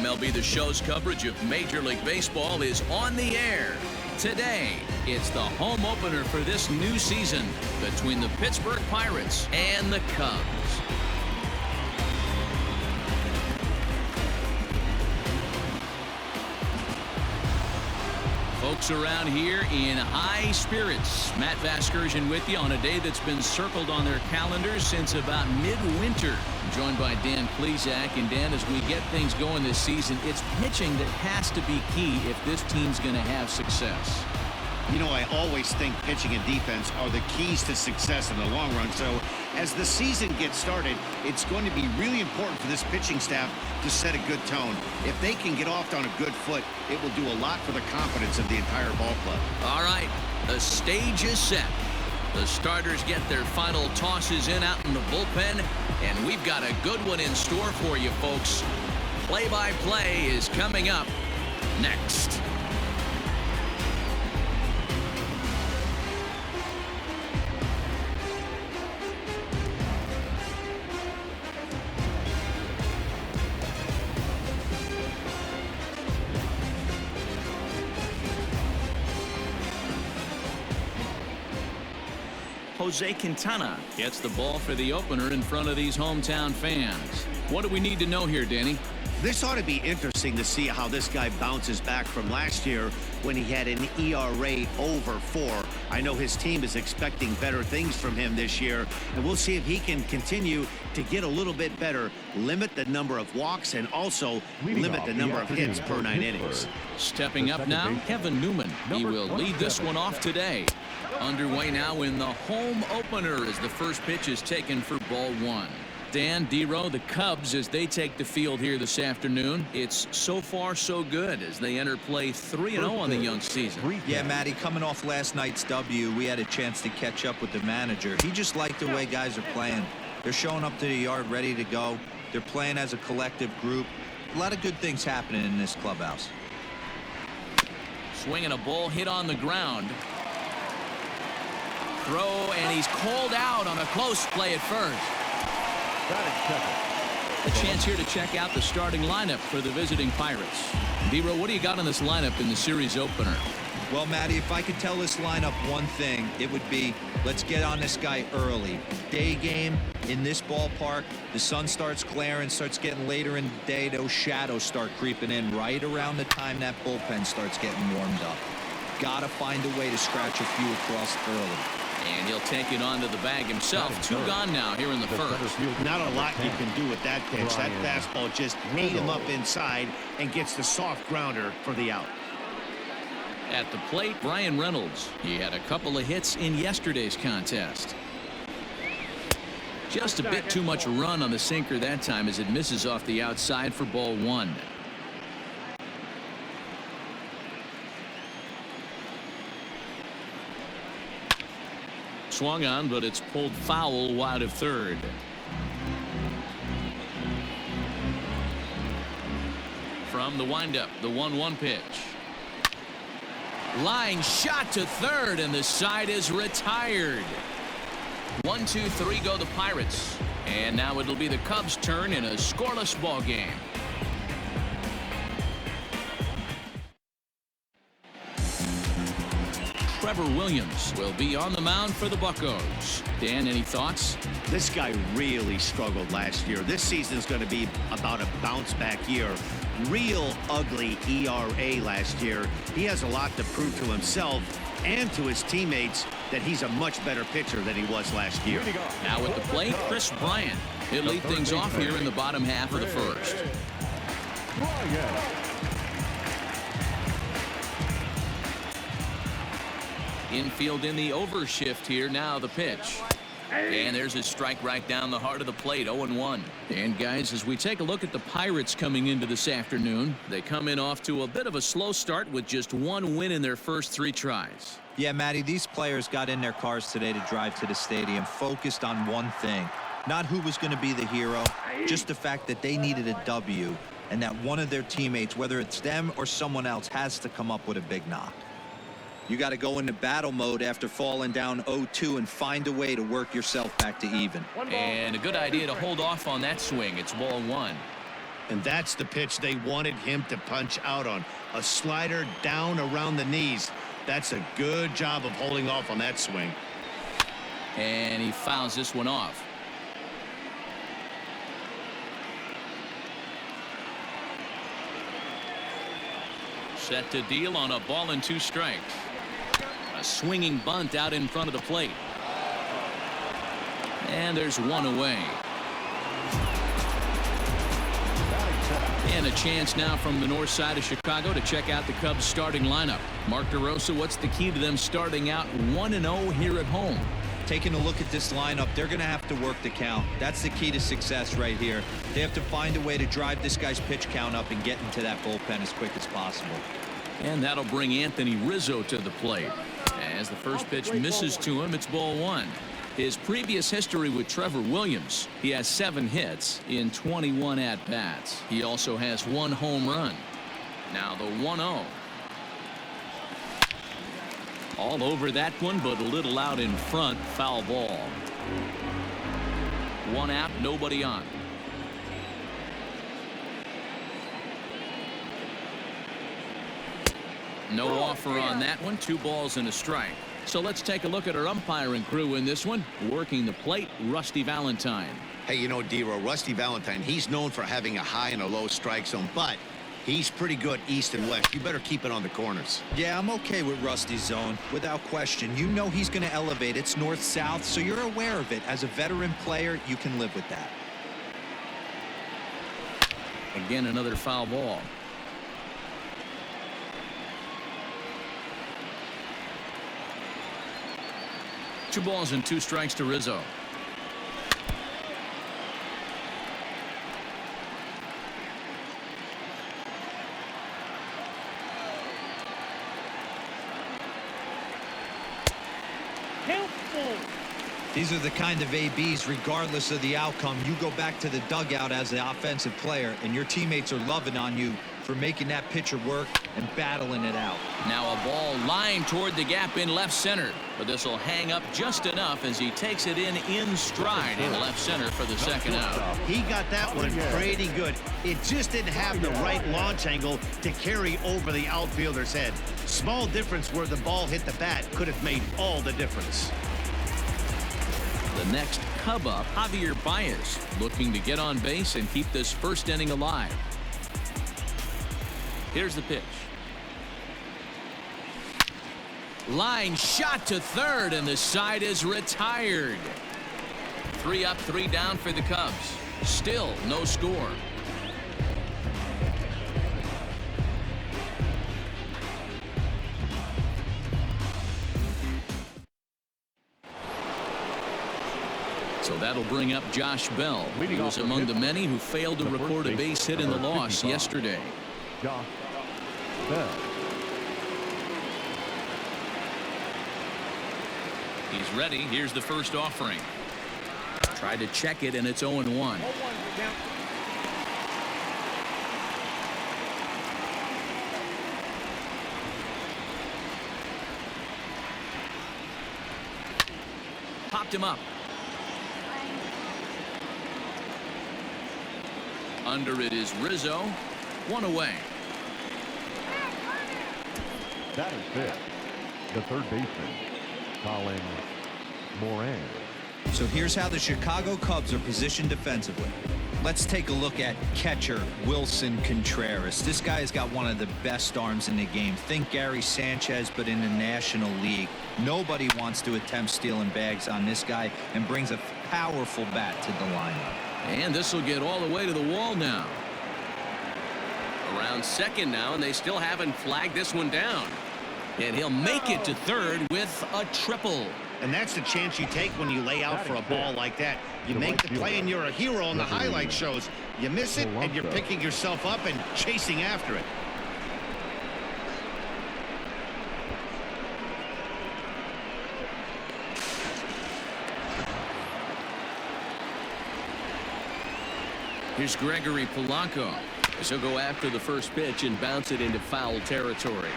MLB The Show's coverage of Major League Baseball is on the air. Today, it's the home opener for this new season between the Pittsburgh Pirates and the Cubs. Folks around here in high spirits. Matt Vasgersian with you on a day that's been circled on their calendars since about midwinter. I'm joined by Dan Plesac. And Dan, as we get things going this season, it's pitching that has to be key if this team's going to have success. You know, I always think pitching and defense are the keys to success in the long run. So as the season gets started, it's going to be really important for this pitching staff to set a good tone. If they can get off on a good foot, it will do a lot for the confidence of the entire ball club. All right, the stage is set. The starters get their final tosses in out in the bullpen, and we've got a good one in store for you, folks. Play-by-play is coming up next. Jose Quintana gets the ball for the opener in front of these hometown fans. What do we need to know here, Danny? This ought to be interesting to see how this guy bounces back from last year when he had an ERA over 4. I know his team is expecting better things from him this year, and we'll see if he can continue to get a little bit better, limit the number of walks, and also limit the number of hits per 9 innings. Stepping up now, Kevin Newman. He will lead this one off today. Underway now in the home opener as the first pitch is taken for ball 1. Dan, D-Row, the Cubs, as they take the field here this afternoon, it's so far so good as they enter play 3-0 on the young season. Yeah, Matty, coming off last night's W, we had a chance to catch up with the manager. He just liked the way guys are playing. They're showing up to the yard ready to go. They're playing as a collective group. A lot of good things happening in this clubhouse. Swinging a ball hit on the ground. Throw, and he's called out on a close play at first. A chance here to check out the starting lineup for the visiting Pirates. D-Row, what do you got in this lineup in the series opener? Well, Matty, if I could tell this lineup one thing, it would be let's get on this guy early. Day game in this ballpark, the sun starts glaring, starts getting later in the day. Those shadows start creeping in right around the time that bullpen starts getting warmed up. Gotta find a way to scratch a few across early. And he'll take it onto the bag himself. 2 gone now here in the first. Not a lot you can do with that pitch. That fastball just ate him up inside and gets the soft grounder for the out. At the plate, Brian Reynolds. He had a couple of hits in yesterday's contest. Just a bit too much run on the sinker that time as it misses off the outside for ball 1. Swung on, but it's pulled foul wide of third. From the windup, the 1-1 pitch. Line shot to third, and the side is retired. 1-2-3 go the Pirates. And now it'll be the Cubs' turn in a scoreless ball game. Trevor Williams will be on the mound for the Buccos. Dan, any thoughts? This guy really struggled last year. This season's going to be about a bounce back year. Real ugly ERA last year. He has a lot to prove to himself and to his teammates that he's a much better pitcher than he was last year. Now at the plate, Chris Bryant. He'll lead things off here in the bottom half of the first. Infield in the overshift here. Now the pitch. And there's a strike right down the heart of the plate. 0-1. And guys, as we take a look at the Pirates coming into this afternoon, they come in off to a bit of a slow start with just 1 win in their first 3 tries. Yeah, Matty, these players got in their cars today to drive to the stadium focused on one thing. Not who was going to be the hero, just the fact that they needed a W and that one of their teammates, whether it's them or someone else, has to come up with a big knock. You got to go into battle mode after falling down 0-2 and find a way to work yourself back to even. And a good idea to hold off on that swing. It's ball 1. And that's the pitch they wanted him to punch out on. A slider down around the knees. That's a good job of holding off on that swing. And he fouls this one off. Set to deal on a ball and 2 strikes. A swinging bunt out in front of the plate. And there's 1 away. And a chance now from the north side of Chicago to check out the Cubs starting lineup. Mark DeRosa, what's the key to them starting out 1-0 here at home? Taking a look at this lineup, they're going to have to work the count. That's the key to success right here. They have to find a way to drive this guy's pitch count up and get into that bullpen as quick as possible. And that'll bring Anthony Rizzo to the plate. As the first pitch misses to him, it's ball 1. His previous history with Trevor Williams, he has 7 hits in 21 at-bats. He also has 1 home run. Now the 1-0. All over that one, but a little out in front. Foul ball. 1 out, nobody on. No offer on that one. 2 balls and a strike. So let's take a look at our umpiring crew in this one. Working the plate, Rusty Valentine. Hey, you know, Dero, Rusty Valentine, he's known for having a high and a low strike zone, but he's pretty good east and west. You better keep it on the corners. Yeah, I'm okay with Rusty's zone, without question. You know he's going to elevate. It's north-south, so you're aware of it. As a veteran player, you can live with that. Again, another foul ball. Two balls and 2 strikes to Rizzo. These are the kind of ABs, regardless of the outcome. You go back to the dugout as the offensive player, and your teammates are loving on you for making that pitcher work and battling it out. Now a ball lined toward the gap in left center, but this will hang up just enough as he takes it in stride in left center for the second out. He got that one pretty good. It just didn't have the right launch angle to carry over the outfielder's head. Small difference where the ball hit the bat could have made all the difference. The next Cub up, Javier Baez, looking to get on base and keep this first inning alive. Here's the pitch. Line shot to third, and the side is retired. 3 up, 3 down for the Cubs. Still no score. So that'll bring up Josh Bell, who was among the many who failed to record a base hit in the loss yesterday. Josh Bell. He's ready. Here's the first offering. Tried to check it, and it's 0-1. Popped him up. Under it is Rizzo. 1 away. That is it. The third baseman, Colin Moran. So here's how the Chicago Cubs are positioned defensively. Let's take a look at catcher Wilson Contreras. This guy has got one of the best arms in the game. Think Gary Sanchez, but in the National League. Nobody wants to attempt stealing bags on this guy, and brings a powerful bat to the lineup. And this will get all the way to the wall now. Around second now, and they still haven't flagged this one down. And he'll make it to third with a triple. And that's the chance you take when you lay out for a ball like that. You make the play and you're a hero on the highlight shows. You miss it and you're picking yourself up and chasing after it. Here's Gregory Polanco. He'll go after the first pitch and bounce it into foul territory.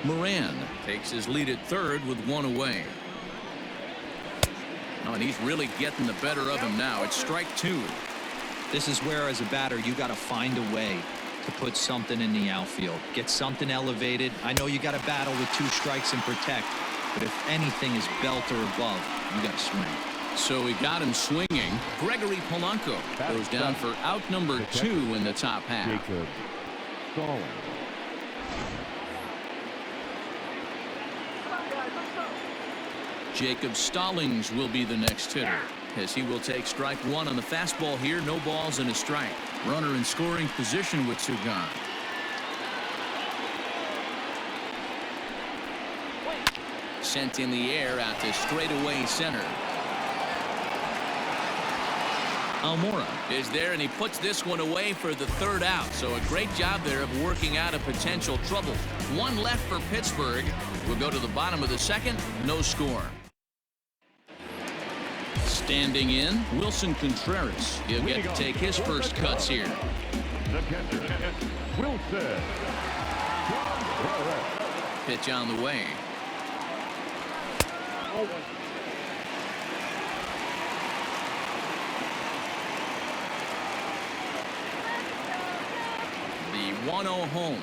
Moran takes his lead at third with 1 away. Oh, and he's really getting the better of him now. It's strike 2. This is where, as a batter, you got to find a way to put something in the outfield. Get something elevated. I know you got to battle with 2 strikes and protect, but if anything is belt or above, you got to swing. So he got him swinging. Gregory Polanco goes down for out number 2 in the top half. Jacob Stallings. Jacob Stallings will be the next hitter, as he will take strike 1 on the fastball here. No balls and a strike. Runner in scoring position with 2 gone. Sent in the air out to straightaway center. Almora is there, and he puts this one away for the 3rd out. So a great job there of working out a potential trouble. 1 left for Pittsburgh. We'll go to the bottom of the 2nd. No score. Standing in, Wilson Contreras. He'll get to take his first cuts here. The catcher, Wilson. Pitch on the way. The 1-0 home.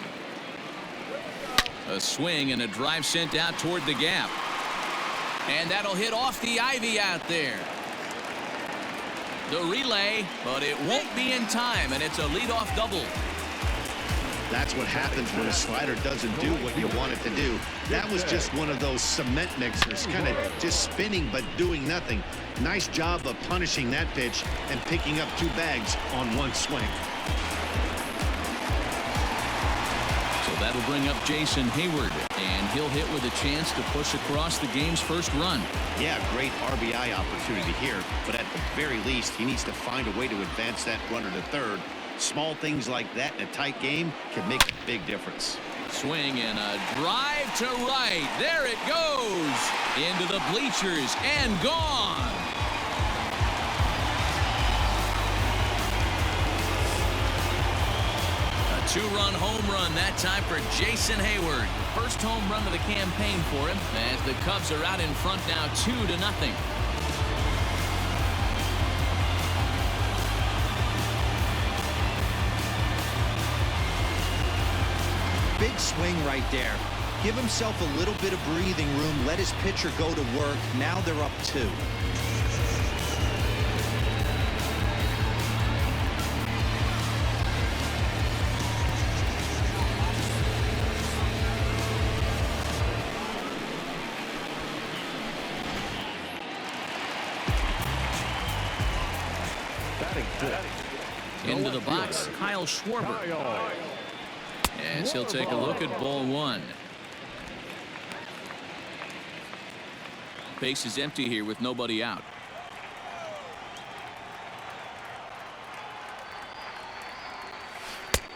A swing and a drive sent out toward the gap. And that'll hit off the ivy out there. The relay, but it won't be in time, and it's a leadoff double. That's what happens when a slider doesn't do what you want it to do. That was just one of those cement mixers, kind of just spinning but doing nothing. Nice job of punishing that pitch and picking up 2 bags on 1 swing. So that'll bring up Jason Hayward, and he'll hit with a chance to push across the game's first run. Yeah, great RBI opportunity here, but at the very least, he needs to find a way to advance that runner to 3rd. Small things like that in a tight game can make a big difference. Swing and a drive to right. There it goes into the bleachers and gone. A 2-run home run that time for Jason Hayward. First home run of the campaign for him, as the Cubs are out in front now 2-0. Big swing right there. Give himself a little bit of breathing room. Let his pitcher go to work. Now they're up 2. Into the box, Kyle Schwarber. As he'll take a look at ball 1. Base is empty here with nobody out.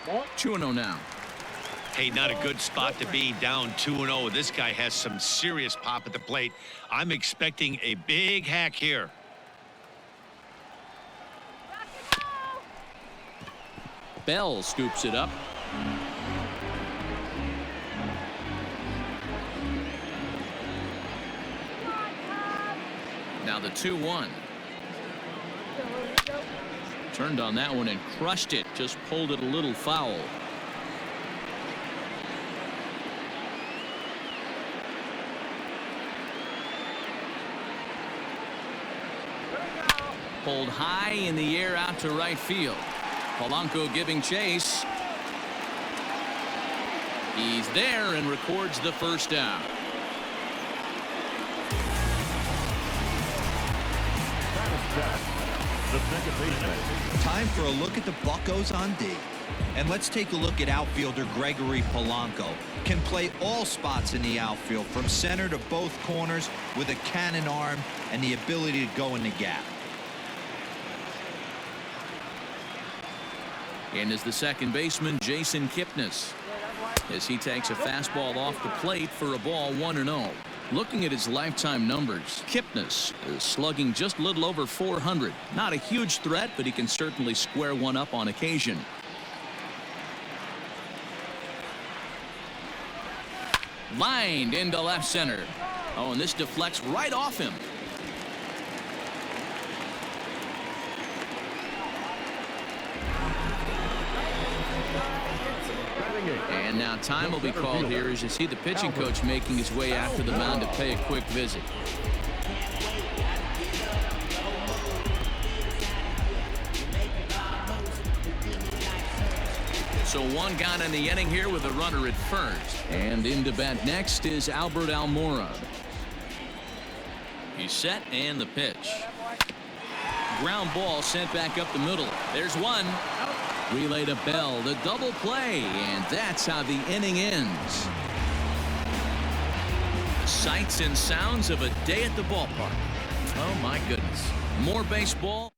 Ball 2-0 now. Hey, not a good spot to be, down 2-0. This guy has some serious pop at the plate. I'm expecting a big hack here. Bell scoops it up. Now the 2-1. Turned on that one and crushed it. Just pulled it a little foul. Pulled high in the air out to right field. Polanco giving chase. He's there and records the first down. The second baseman. Time for a look at the Buccos on D. And let's take a look at outfielder Gregory Polanco. Can play all spots in the outfield, from center to both corners, with a cannon arm and the ability to go in the gap. And is the second baseman, Jason Kipnis, as he takes a fastball off the plate for a ball 1-0. Looking at his lifetime numbers, Kipnis is slugging just a little over 400. Not a huge threat, but he can certainly square one up on occasion. Lined into left center. Oh, and this deflects right off him. And now time will be called here as you see the pitching coach making his way out to the mound to pay a quick visit. So one gone in the inning here with a runner at first. And in to bat next is Albert Almora. He's set and the pitch. Ground ball sent back up the middle. There's one. Relay to Bell, the double play, and that's how the inning ends. The sights and sounds of a day at the ballpark. Oh my goodness. More baseball.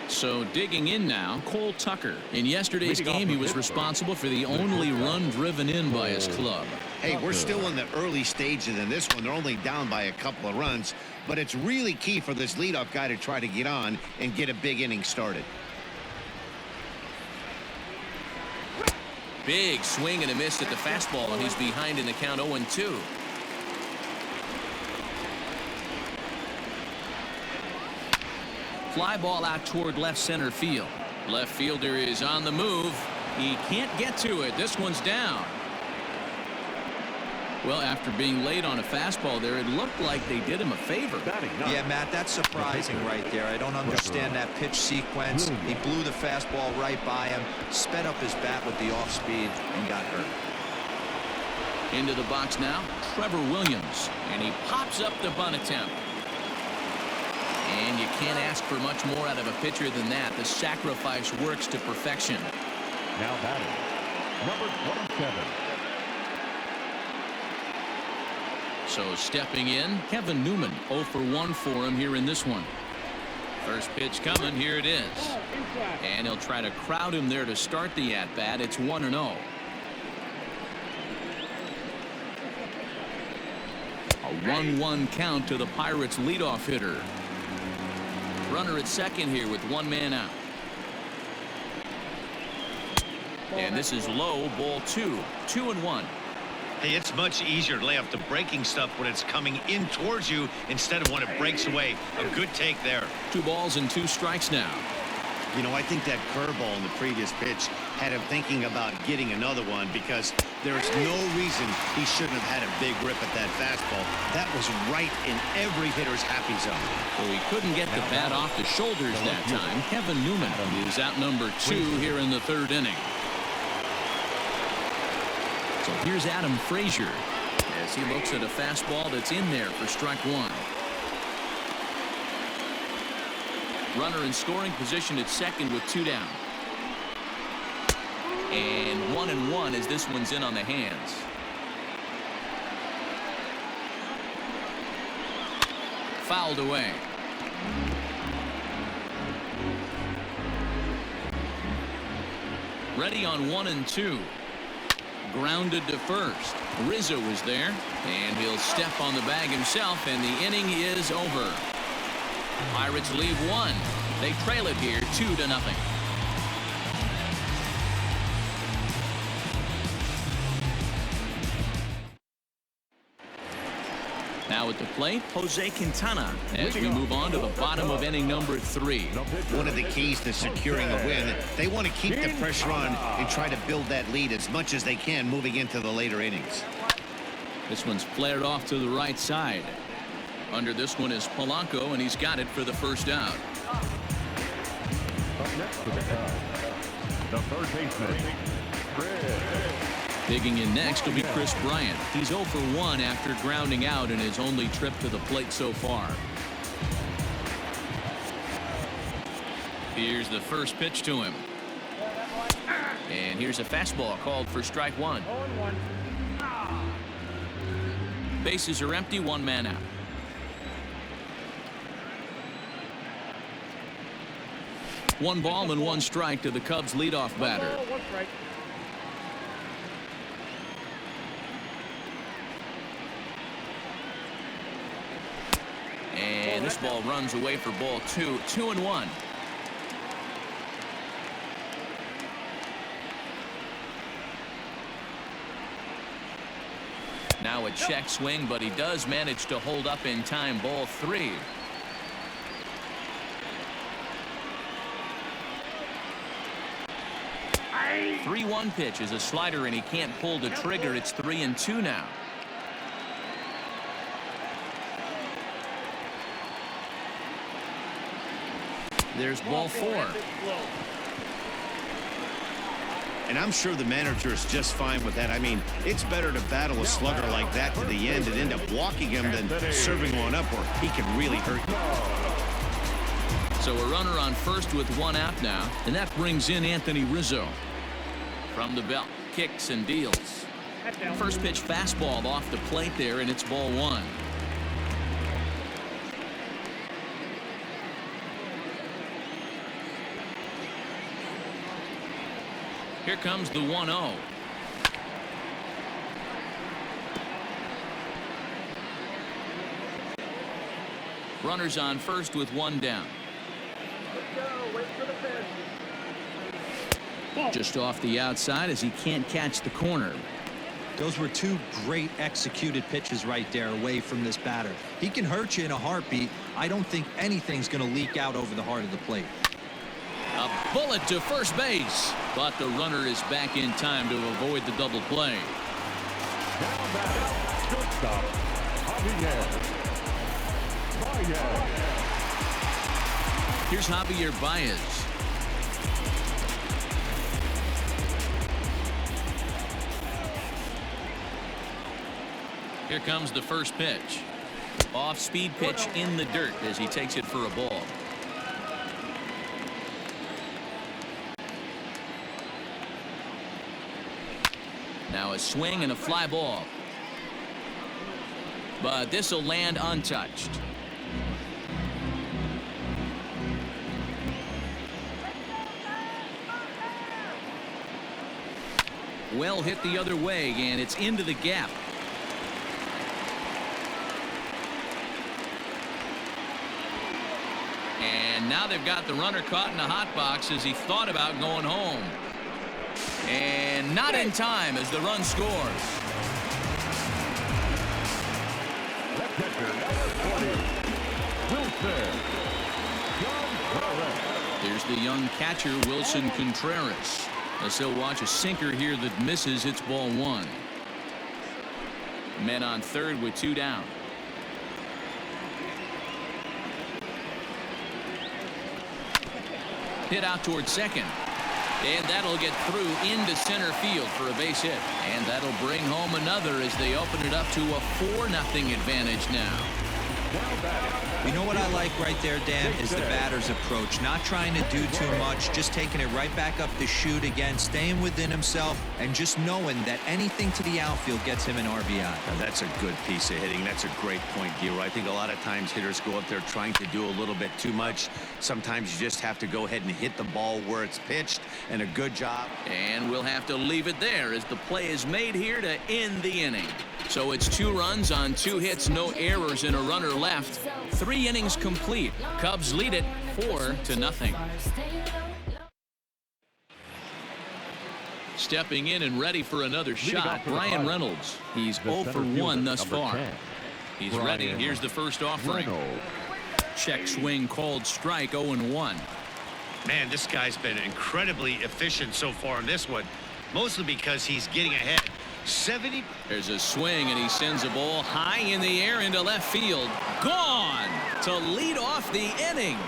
So digging in now, Cole Tucker. In yesterday's game, he was responsible for the only run driven in by his club. Hey, we're still in the early stages in this one. They're only down by a couple of runs, but it's really key for this leadoff guy to try to get on and get a big inning started. Big swing and a miss at the fastball, and he's behind in the count 0-2. Fly ball out toward left center field. Left fielder is on the move. He can't get to it. This one's down. Well, after being late on a fastball there, it looked like they did him a favor. Yeah, Matt, that's surprising right there. I don't understand that pitch sequence. He blew the fastball right by him, sped up his bat with the off speed, and got hurt. Into the box now, Trevor Williams, and he pops up the bunt attempt. And you can't ask for much more out of a pitcher than that. The sacrifice works to perfection. Now batting, number 27. So stepping in, Kevin Newman, 0 for 1 for him here in this one. First pitch coming, here it is. And he'll try to crowd him there to start the at-bat. It's 1-0. A 1-1 count to the Pirates leadoff hitter. Runner at second here with one man out. And this is low, ball 2. 2-1. Hey, it's much easier to lay off the breaking stuff when it's coming in towards you instead of when it breaks away. A good take there. 2 balls and 2 strikes now. You know, I think that curveball in the previous pitch had him thinking about getting another one because there's no reason he shouldn't have had a big rip at that fastball. That was right in every hitter's happy zone. So he couldn't get the bat off the shoulders that time. Kevin Newman is out number 2 here in the 3rd inning. So here's Adam Frazier as he looks at a fastball that's in there for strike 1. Runner in scoring position at second with 2 down. And 1-1 as this one's in on the hands. Fouled away. Ready on 1-2. Grounded to first. Rizzo is there, and he'll step on the bag himself, and the inning is over. Pirates leave 1. They trail it here 2-0. Now at the plate, Jose Quintana as we move on to the bottom of inning number 3. One of the keys to securing a win, they want to keep the pressure on and try to build that lead as much as they can moving into the later innings. This one's flared off to the right side. Under this one is Polanco, and he's got it for the first out. Up next to the third baseman, Chris. Digging in next will be Chris Bryant. He's 0 for 1 after grounding out in his only trip to the plate so far. Here's the first pitch to him. And here's a fastball called for strike 1. Bases are empty, 1 man out. One ball and 1 strike to the Cubs leadoff batter. And this ball runs away for ball 2. 2-1. Now a check swing, but he does manage to hold up in time. Ball 3. 3-1 pitch is a slider, and he can't pull the trigger. It's 3-2 now. There's ball 4. And I'm sure the manager is just fine with that. I mean, it's better to battle a slugger like that to the end and end up walking him than serving one up where he can really hurt you. So a runner on first with 1 out now, and that brings in Anthony Rizzo. From the belt, kicks and deals. First pitch fastball off the plate there, and it's ball 1. Here comes the 1-0. Runners on first with 1 down. Just off the outside as he can't catch the corner. Those were 2 great executed pitches right there away from this batter. He can hurt you in a heartbeat. I don't think anything's going to leak out over the heart of the plate. A bullet to first base, but the runner is back in time to avoid the double play. Down batter, shortstop, Javier. Here's Javier Baez. Here comes the first pitch. Off-speed pitch in the dirt as he takes it for a ball. Now a swing and a fly ball. But this will land untouched. Well hit the other way, and it's into the gap. And now they've got the runner caught in the hot box as he thought about going home. And not in time as the run scores. Here's the young catcher, Wilson Contreras. As he'll watch a sinker here that misses. It's ball 1. Men on third with 2 down. Hit out towards second. And that'll get through into center field for a base hit. And that'll bring home another as they open it up to a 4-0 advantage now. You know what I like right there, Dan, is the batter's approach. Not trying to do too much, just taking it right back up the chute again, staying within himself, and just knowing that anything to the outfield gets him an RBI. Now, that's a good piece of hitting. That's a great point, Giro. I think a lot of times hitters go up there trying to do a little bit too much. Sometimes you just have to go ahead and hit the ball where it's pitched, and a good job. And we'll have to leave it there as the play is made here to end the inning. So it's 2 runs on 2 hits, no errors, and a runner left. 3 innings complete. Cubs lead it 4-0. Stepping in and ready for another shot, Brian Reynolds. He's 0 for 1 thus far. He's ready. Here's the first offering. Check swing called strike, 0-1. Man, this guy's been incredibly efficient so far in this one, mostly because he's getting ahead. 70. There's a swing, and he sends a ball high in the air into left field. Gone to lead off the inning.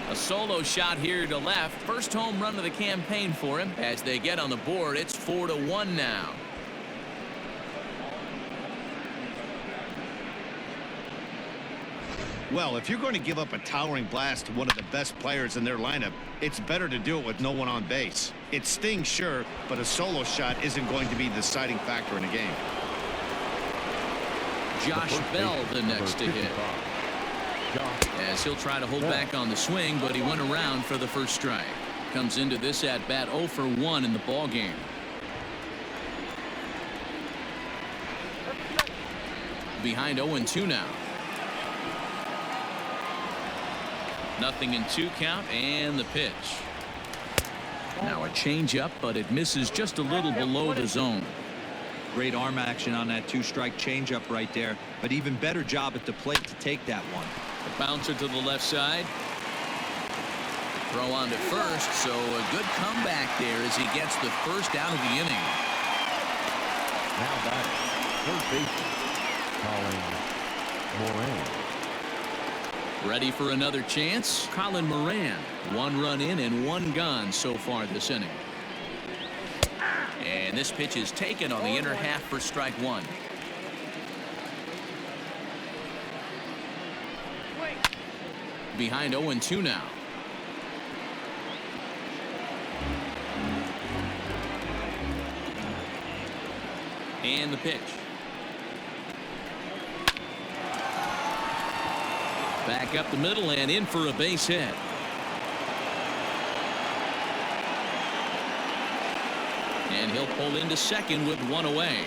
A solo shot here to left. First home run of the campaign for him. As they get on the board, it's 4-1 now. Well, if you're going to give up a towering blast to one of the best players in their lineup, it's better to do it with no one on base. It stings, sure, but a solo shot isn't going to be the deciding factor in a game. Josh Bell the next to hit. As he'll try to hold back on the swing, but he went around for the first strike. Comes into this at bat 0 for 1 in the ball game. Behind 0-2 now. 0-2 count, and the pitch. Now a changeup, but it misses just a little below the zone. Great arm action on that 2-strike changeup right there, but even better job at the plate to take that one. The bouncer to the left side. Throw on to first, so a good comeback there as he gets the first out of the inning. Now batting, first baseman, Colin Moran. Ready for another chance? Colin Moran. 1 run in and 1 gone so far this inning. And this pitch is taken on the inner half for strike 1. Behind 0-2 now. And the pitch. Back up the middle and in for a base hit. And he'll pull into second with 1 away.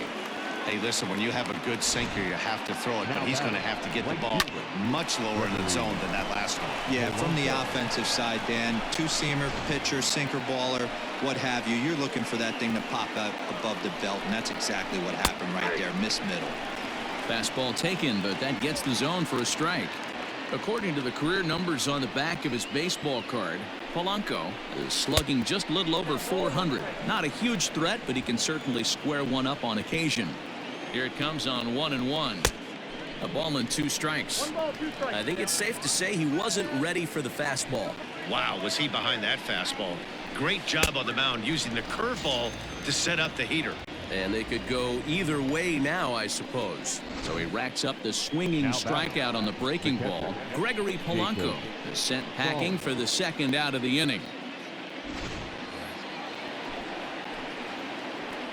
Hey, listen, when you have a good sinker, you have to throw it, but he's going to have to get the ball much lower in the zone than that last one. Yeah, from the offensive side, Dan, two-seamer, pitcher, sinker baller, what have you. You're looking for that thing to pop out above the belt, and that's exactly what happened right there. Miss middle. Fastball taken, but that gets the zone for a strike. According to the career numbers on the back of his baseball card, Polanco is slugging just a little over 400. Not a huge threat, but he can certainly square one up on occasion. Here it comes on 1-1. A ball and 2 strikes. I think it's safe to say he wasn't ready for the fastball. Wow, was he behind that fastball. Great job on the mound using the curveball to set up the heater. And they could go either way now, I suppose. So he racks up the swinging strikeout on the breaking ball. Gregory Polanco is sent packing for the second out of the inning.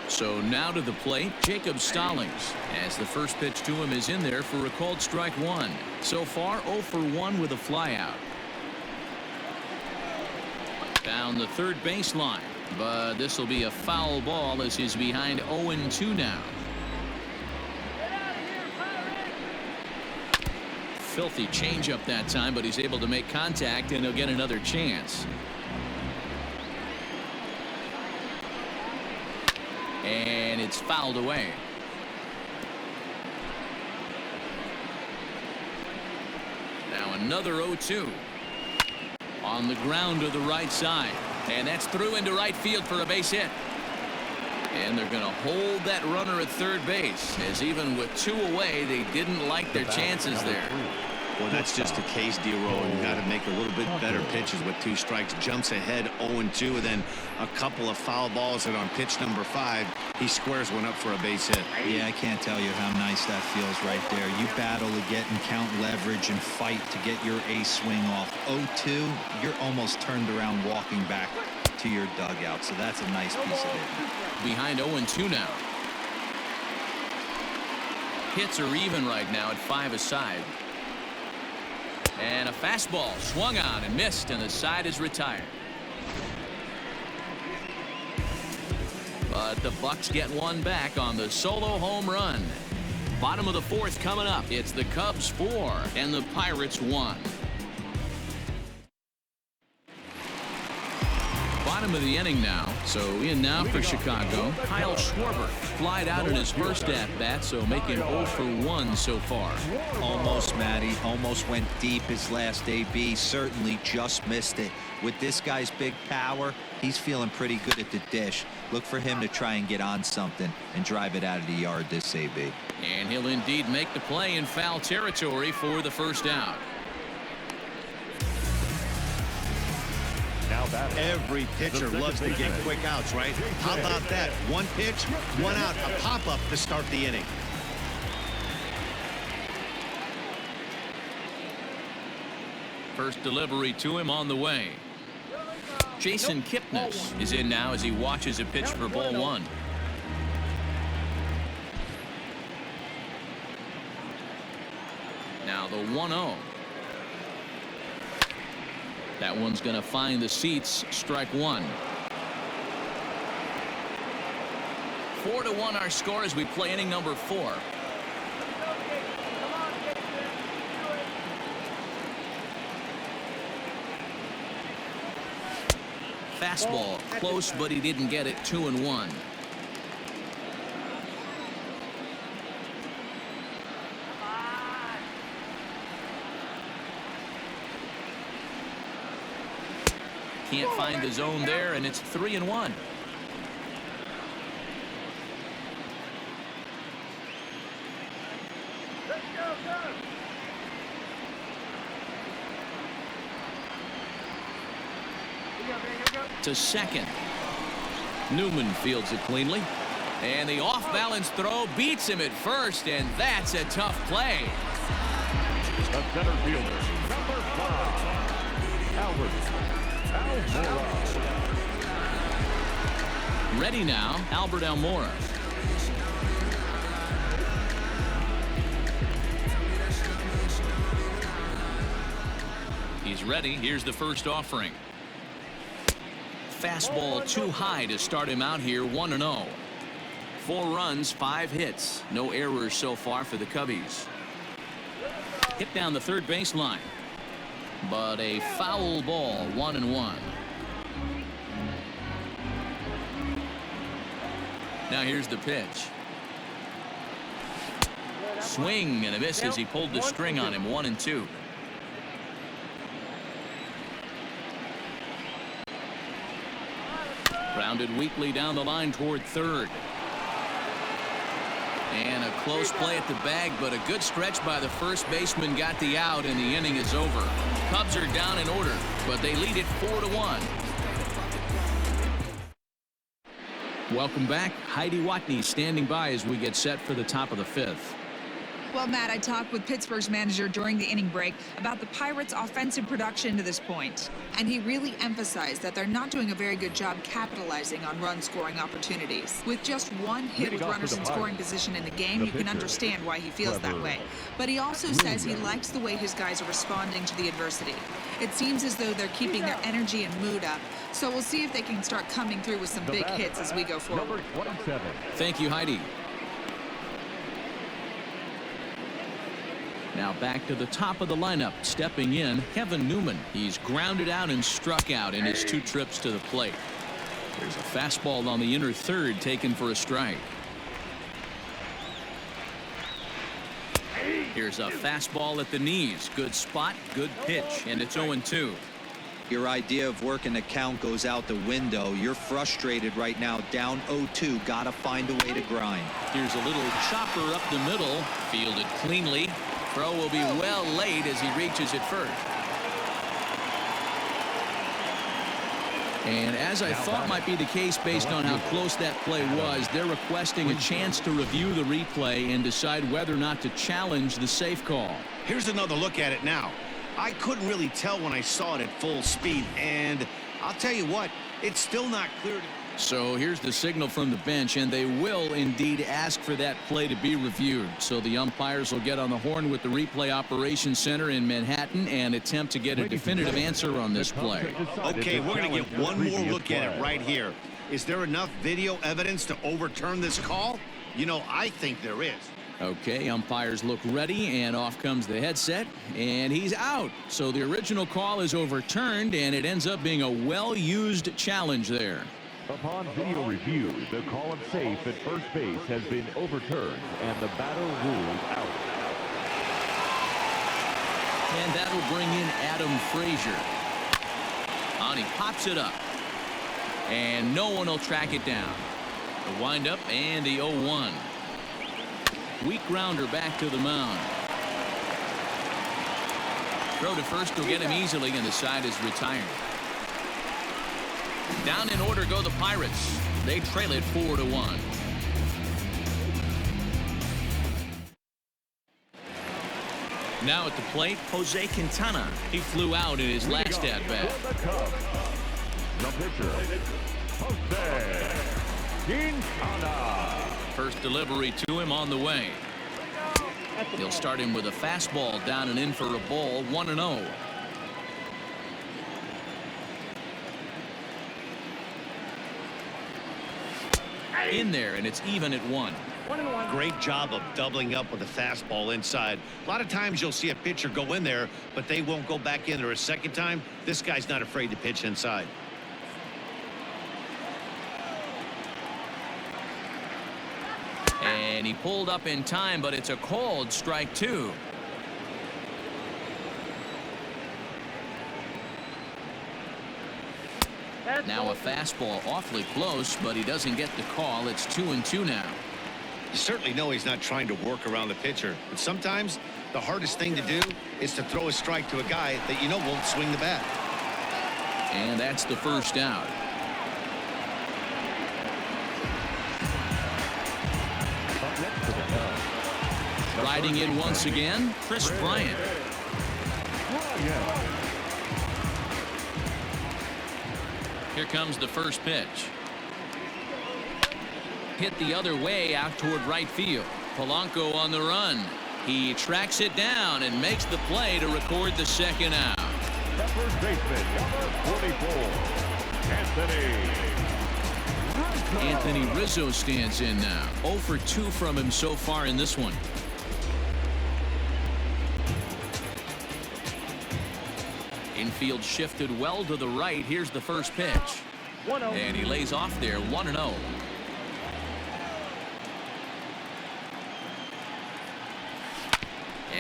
So now to the plate, Jacob Stallings, as the first pitch to him is in there for a called strike 1. So far 0 for 1 with a flyout. Down the third baseline, but this will be a foul ball as he's behind 0-2 now. Filthy changeup that time, but he's able to make contact and he'll get another chance. And it's fouled away. Now another 0-2. On the ground to the right side. And that's through into right field for a base hit. And they're going to hold that runner at third base, as even with 2 away, they didn't like their chances there. Well, that's just the case, D-Row, and you got to make a little bit better pitches with 2 strikes. Jumps ahead 0-2, and then a couple of foul balls, and on pitch number 5, he squares one up for a base hit. Yeah, I can't tell you how nice that feels right there. You battle to get and count leverage and fight to get your ace swing off. 0-2, you're almost turned around walking back to your dugout, so that's a nice piece of it. Behind 0-2 now. Hits are even right now at 5 aside. And a fastball swung on and missed, and the side is retired. But the Bucks get one back on the solo home run. Bottom of the 4th coming up. It's the Cubs 4 and the Pirates 1. Bottom of the inning now. So in now for Chicago, Kyle Schwarber flied out in his first at-bat, so making 0 for 1 so far. Almost, Matty. Almost went deep his last AB. Certainly just missed it. With this guy's big power, he's feeling pretty good at the dish. Look for him to try and get on something and drive it out of the yard this AB. And he'll indeed make the play in foul territory for the first out. Every pitcher loves to get quick outs, right? How about that? 1 pitch, 1 out, a pop-up to start the inning. First delivery to him on the way. Jason Kipnis is in now as he watches a pitch for ball 1. Now the 1-0. That one's going to find the seats. Strike 1. 4-1 our score as we play inning number 4. Fastball close, but he didn't get it. 2-1. can't find the zone there, and it's 3-1. To second. Newman fields it cleanly. And the off-balance throw beats him at first, and that's a tough play. The center fielder, number 5, Albert Almora. Ready now, Albert Almora. He's ready. Here's the first offering. Fastball too high to start him out here, 1-0. 4 runs, 5 hits. No errors so far for the Cubbies. Hit down the third baseline. But a foul ball, 1-1. Now here's the pitch. Swing and a miss as he pulled the string on him, 1-2. Grounded weakly down the line toward third. And a close play at the bag, but a good stretch by the first baseman got the out, and the inning is over. Cubs are down in order, but they lead it 4-1. Welcome back. Heidi Watney standing by as we get set for the top of the 5th. Well, Matt, I talked with Pittsburgh's manager during the inning break about the Pirates' offensive production to this point, and he really emphasized that they're not doing a very good job capitalizing on run-scoring opportunities. With just 1 hit with runners in scoring position in the game, you can understand why he feels that way. But he also says he likes the way his guys are responding to the adversity. It seems as though they're keeping their energy and mood up, so we'll see if they can start coming through with some big hits as we go forward. Thank you, Heidi. Now back to the top of the lineup. Stepping in, Kevin Newman. He's grounded out and struck out in his 2 trips to the plate. There's a fastball on the inner third taken for a strike. Here's a fastball at the knees. Good spot, good pitch, and it's 0-2. Your idea of working the count goes out the window. You're frustrated right now, down 0-2. Gotta find a way to grind. Here's a little chopper up the middle, fielded cleanly. Throw will be well late as he reaches it first. And as I thought might be the case based on how close that play was, they're requesting a chance to review the replay and decide whether or not to challenge the safe call. Here's another look at it now. I couldn't really tell when I saw it at full speed, and I'll tell you what, it's still not clear to me. So here's the signal from the bench, and they will indeed ask for that play to be reviewed. So the umpires will get on the horn with the replay operations center in Manhattan and attempt to get a definitive answer on this play. Okay, we're going to get one more look at it right here. Is there enough video evidence to overturn this call? You know, I think there is. Okay, umpires look ready, and off comes the headset, and he's out. So the original call is overturned, and it ends up being a well-used challenge there. Upon video review, the call of safe at first base has been overturned and the batter ruled out. And that'll bring in Adam Frazier. And he pops it up. And no one will track it down. The windup and the 0-1. Weak grounder back to the mound. Throw to first will get him easily, and the side is retired. Down in order go the Pirates. They trail it 4-1. Now at the plate, Jose Quintana. He flew out in his last at-bat. The pitcher, Jose Quintana. First delivery to him on the way. He'll start him with a fastball down and in for a ball, 1-0. In there, and it's even at 1. Great job of doubling up with a fastball inside. A lot of times you'll see a pitcher go in there, but they won't go back in there a second time. This guy's not afraid to pitch inside. And he pulled up in time, but it's a called strike 2. Now a fastball awfully close, but he doesn't get the call. It's 2-2 now. You certainly know he's not trying to work around the pitcher, but sometimes the hardest thing to do is to throw a strike to a guy that you know won't swing the bat. And that's the first out. Riding in once again, Chris Bryant. Here comes the first pitch. Hit the other way out toward right field. Polanco on the run. He tracks it down and makes the play to record the second out. The first baseman, number 44, Anthony Rizzo stands in now. 0 for 2 from him so far in this one. Infield shifted well to the right. Here's the first pitch. And he lays off there, 1-0.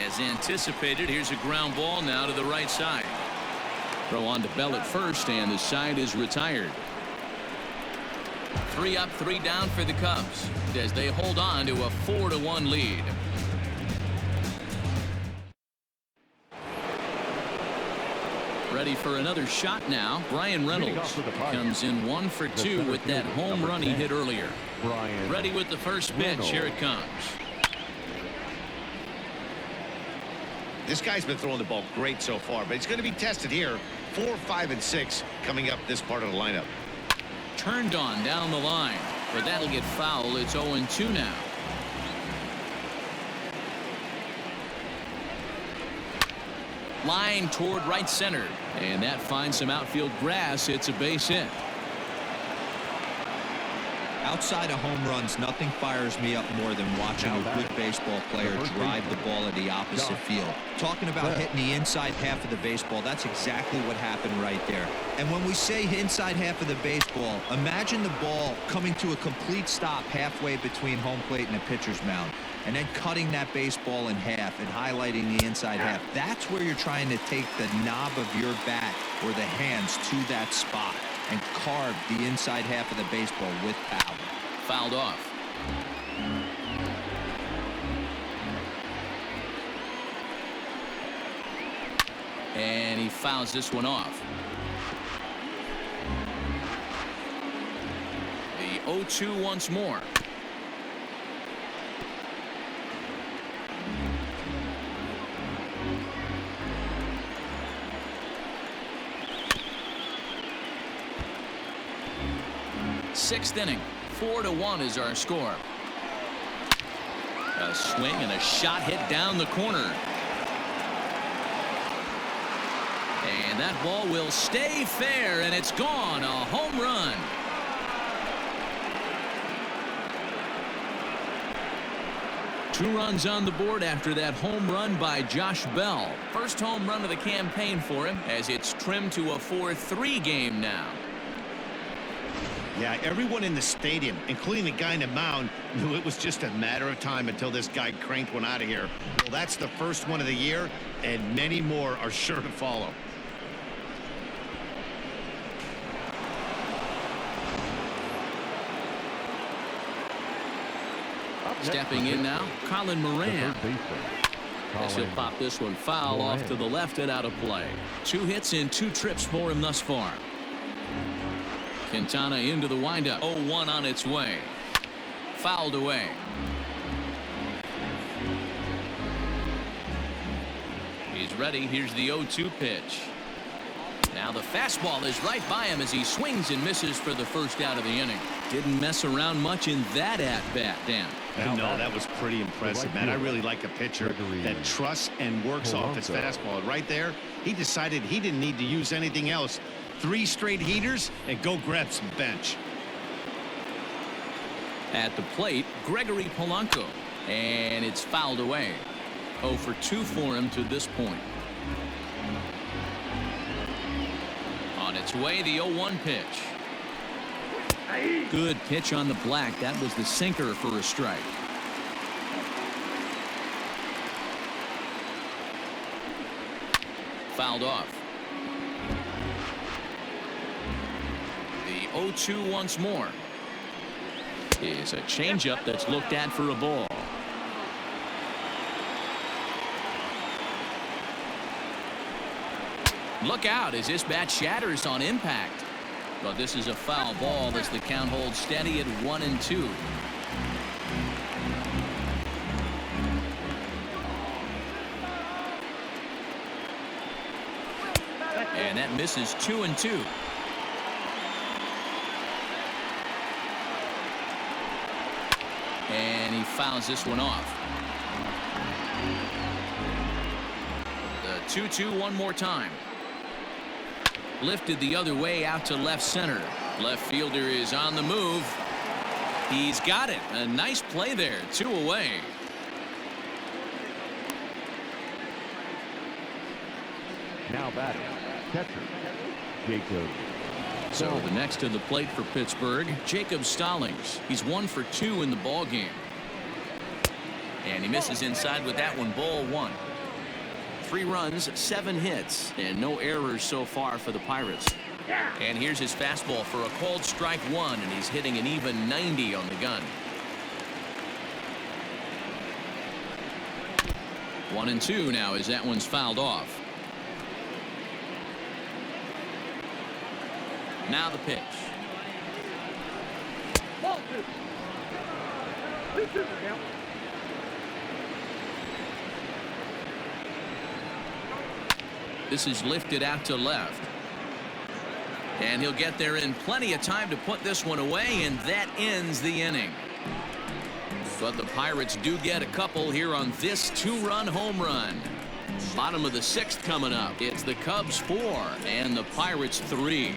As anticipated, here's a ground ball now to the right side. Throw on to Bell at first, and the side is retired. 3 up, 3 down for the Cubs as they hold on to a 4-1 lead. Ready for another shot now. Brian Reynolds comes in 1 for 2 with that home run he hit earlier. Ready with the first pitch. Here it comes. This guy's been throwing the ball great so far, but he's going to be tested here. 4, 5, and 6 coming up this part of the lineup. Turned on down the line, but that'll get foul. It's 0-2 now. Line toward right center, and that finds some outfield grass. It's a base hit. Outside of home runs, nothing fires me up more than watching a good baseball player drive the ball at the opposite field. Talking about hitting the inside half of the baseball, that's exactly what happened right there. And when we say inside half of the baseball, imagine the ball coming to a complete stop halfway between home plate and the pitcher's mound, and then cutting that baseball in half and highlighting the inside half. That's where you're trying to take the knob of your bat or the hands to that spot and carve the inside half of the baseball with power. Fouled off. And he fouls this one off. The 0-2 once more. Sixth inning. 4-1 is our score. A swing and a shot hit down the corner. And that ball will stay fair, and it's gone. A home run. Two runs on the board after that home run by Josh Bell. First home run of the campaign for him, as it's trimmed to a 4-3 game now. Yeah, everyone in the stadium, including the guy in the mound, knew it was just a matter of time until this guy cranked one out of here. Well, that's the first one of the year, and many more are sure to follow. Stepping in now, Colin Moran. As he'll pop this one foul off to the left and out of play. 2 hits in 2 trips for him thus far. Quintana into the windup. 0-1 on its way. Fouled away. He's ready. Here's the 0-2 pitch. Now the fastball is right by him as he swings and misses for the first out of the inning. Didn't mess around much in that at-bat, Dan. No, that was pretty impressive, man. I really like a pitcher that trusts and works off his fastball. Right there, he decided he didn't need to use anything else. 3 straight heaters and go grab some bench. At the plate, Gregory Polanco, and it's fouled away. 0 for 2 for him to this point. On its way, the 0-1 pitch. Good pitch on the black. That was the sinker for a strike. Fouled off. 0-2 once more. Is a changeup that's looked at for a ball. Look out as this bat shatters on impact. But this is a foul ball as the count holds steady at 1-2. And that misses 2-2. And he fouls this one off. The 2-2 one more time. Lifted the other way out to left center. Left fielder is on the move. He's got it. A nice play there. 2 away. Now batting, catcher, Jacob. So the next to the plate for Pittsburgh, Jacob Stallings. He's 1 for 2 in the ball game. And he misses inside with that one. Ball 1. 3 runs, 7 hits, and no errors so far for the Pirates. And here's his fastball for a called strike 1, and he's hitting an even 90 on the gun. 1-2 now as that one's fouled off. Now the pitch. This is lifted out to left. And he'll get there in plenty of time to put this one away, and that ends the inning. But the Pirates do get a couple here on this 2-run home run. Bottom of the 6th coming up. It's the Cubs 4 and the Pirates 3.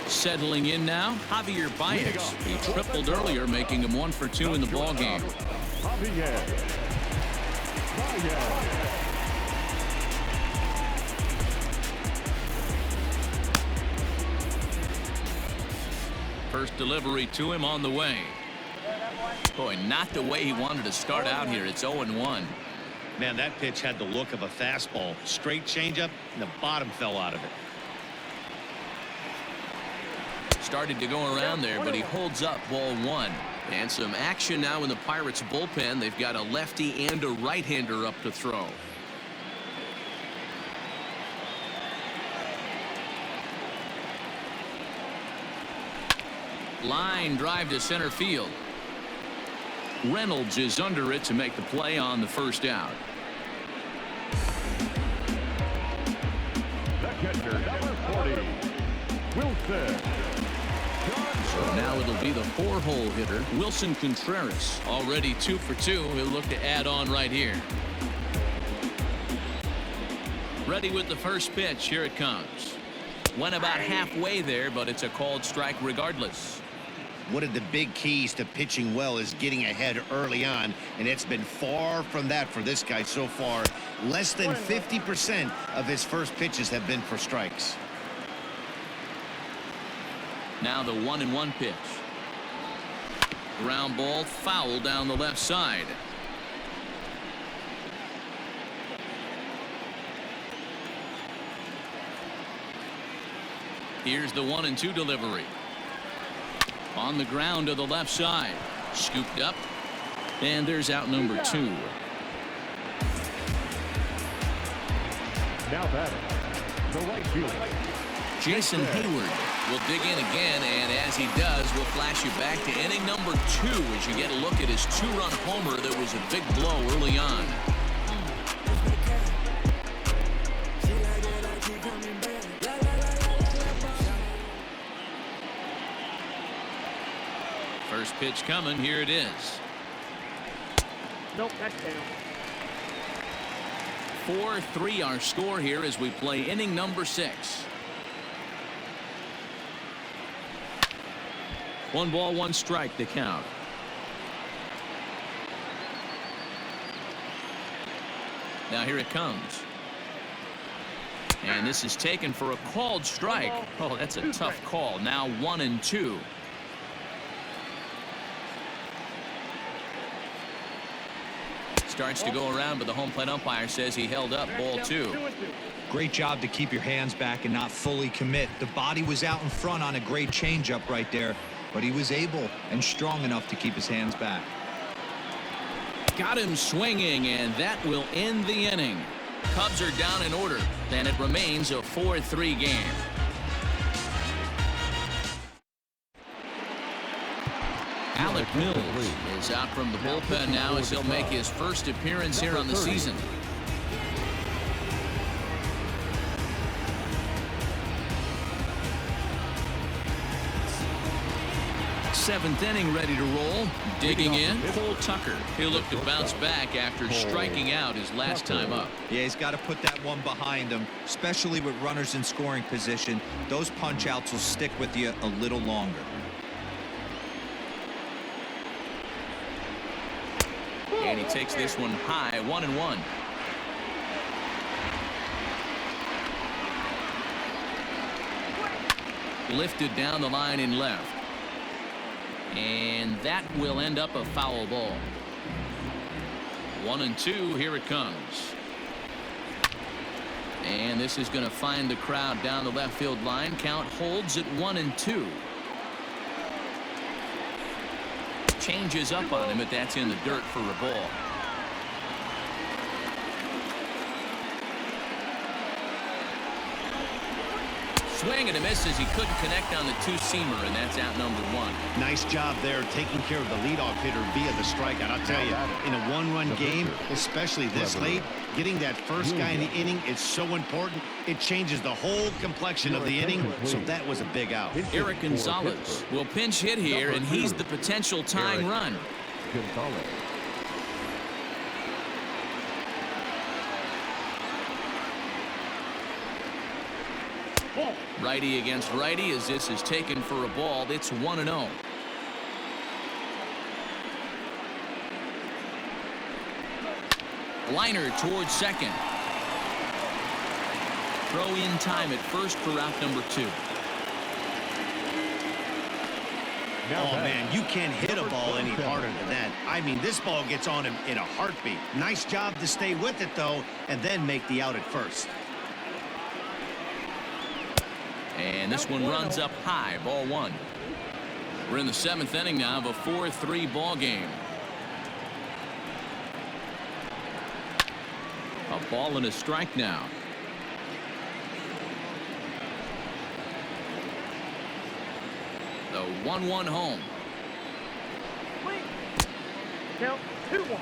Settling in now, Javier Baez. He tripled earlier, making him 1 for 2 in the ball game. First delivery to him on the way. Boy, not the way he wanted to start out here. It's 0-1. Man, that pitch had the look of a fastball. Straight changeup, and the bottom fell out of it. Started to go around there, but he holds up. Ball 1. And some action now in the Pirates bullpen. They've got a lefty and a right-hander up to throw. Line drive to center field. Reynolds is under it to make the play on the first out. The catcher, number 40, Wilson. So now it'll be the 4-hole hitter, Wilson Contreras. Already 2 for 2. He'll look to add on right here. Ready with the first pitch. Here it comes. Went about halfway there, but it's a called strike regardless. One of the big keys to pitching well is getting ahead early on, and it's been far from that for this guy so far. Less than 50% of his first pitches have been for strikes. Now the 1-1 pitch. Ground ball foul down the left side. Here's the 1-2 delivery. On the ground to the left side. Scooped up. And there's out number 2. Now batting, the right fielder, Jason Hayward will dig in again, and as he does, we'll flash you back to inning number 2 as you get a look at his 2-run homer that was a big blow early on. First pitch coming. Here it is. Nope, that's down. 4-3 our score here as we play inning number 6. 1 ball, 1 strike to count. Now here it comes. And this is taken for a called strike. Oh, that's a tough call. Now 1-2. starts to go around, but the home plate umpire says he held up ball 2. Great job to keep your hands back and not fully commit. The body was out in front on a great changeup right there, but he was able and strong enough to keep his hands back. Got him swinging, and that will end the inning. Cubs are down in order, and it remains a 4-3 game. Alec Mills is out from the bullpen now as he'll make his first appearance here on the season. Seventh inning ready to roll. Digging in, Cole Tucker. He'll look to bounce back after striking out his last time up. Yeah, he's got to put that one behind him, especially with runners in scoring position. Those punch outs will stick with you a little longer. And he takes this one high, 1-1. Lifted down the line in left. And that will end up a foul ball. 1-2, here it comes. And this is going to find the crowd down the left field line. Count holds at 1-2. Changes up on him, but that's in the dirt for a ball. Swing and a miss as he couldn't connect on the two-seamer, and that's out number 1. Nice job there taking care of the leadoff hitter via the strikeout. I'll tell you, in a one-run game, especially this late, getting that first guy in the inning is so important. It changes the whole complexion of the inning, so that was a big out. Eric Gonzalez will pinch hit here, and he's the potential tying run. Gonzalez. Righty against righty as this is taken for a ball. It's 1-0. Liner towards second. Throw in time at first for out number 2. Oh, man, you can't hit a ball any harder than that. I mean, this ball gets on him in a heartbeat. Nice job to stay with it, though, and then make the out at first. And this one runs up high, ball 1. We're in the 7th inning now of a 4-3 ball game. A ball and a strike now. The 1-1 home. Count 2-1.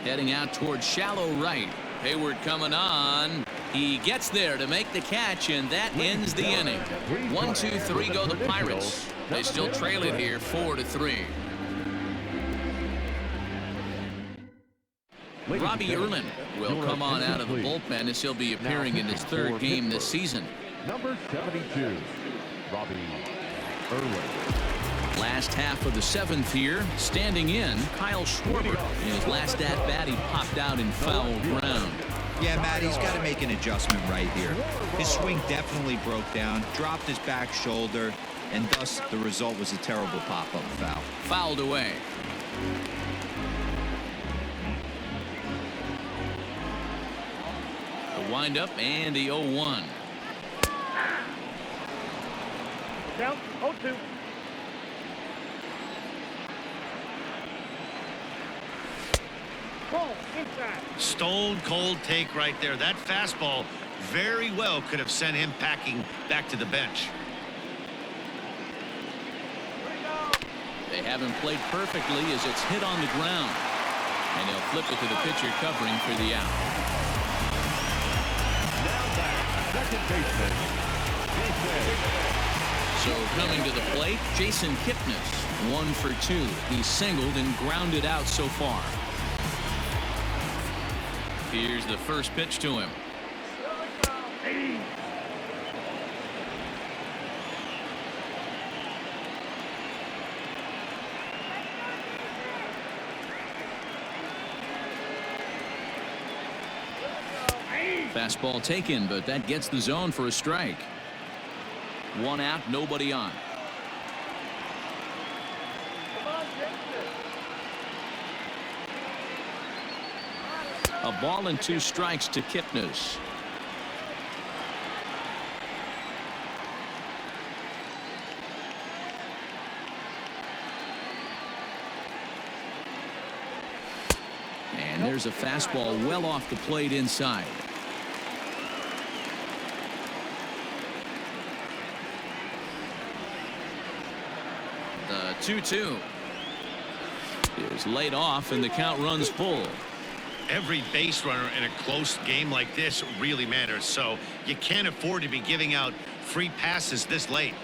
Heading out towards shallow right. Hayward coming on. He gets there to make the catch, and that ends the inning. 1-2-3 go the Pirates. They still trail it here 4-3. Robbie Erlin will come on out of the bullpen as he'll be appearing in his 3rd game this season. Number 72, Robbie Erlin. Last half of the 7th here, standing in, Kyle Schwarber. In his last at-bat, he popped out in foul ground. Yeah, Matt, he's got to make an adjustment right here. His swing definitely broke down, dropped his back shoulder, and thus the result was a terrible pop-up foul. Fouled away. The windup and the 0-1. Count 0-2. Ball inside. Stone cold take right there. That fastball very well could have sent him packing back to the bench. They haven't played perfectly as it's hit on the ground. And they'll flip it to the pitcher covering for the out. Now back, second baseman, Jason. So coming to the plate, Jason Kipnis, 1 for 2. He's singled and grounded out so far. Here's the first pitch to him. Fastball taken, but that gets the zone for a strike. 1 out, nobody on. A ball and 2 strikes to Kipnis. And there's a fastball well off the plate inside. The 2-2 is laid off and the count runs full. Every base runner in a close game like this really matters, so you can't afford to be giving out free passes this late.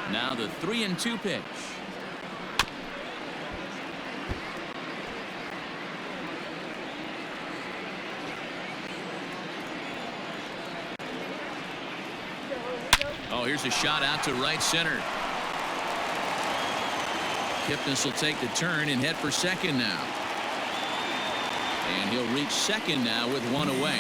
Now the 3-2 pitch. Oh, here's a shot out to right center. Kipnis will take the turn and head for second now. And he'll reach second now with 1 away.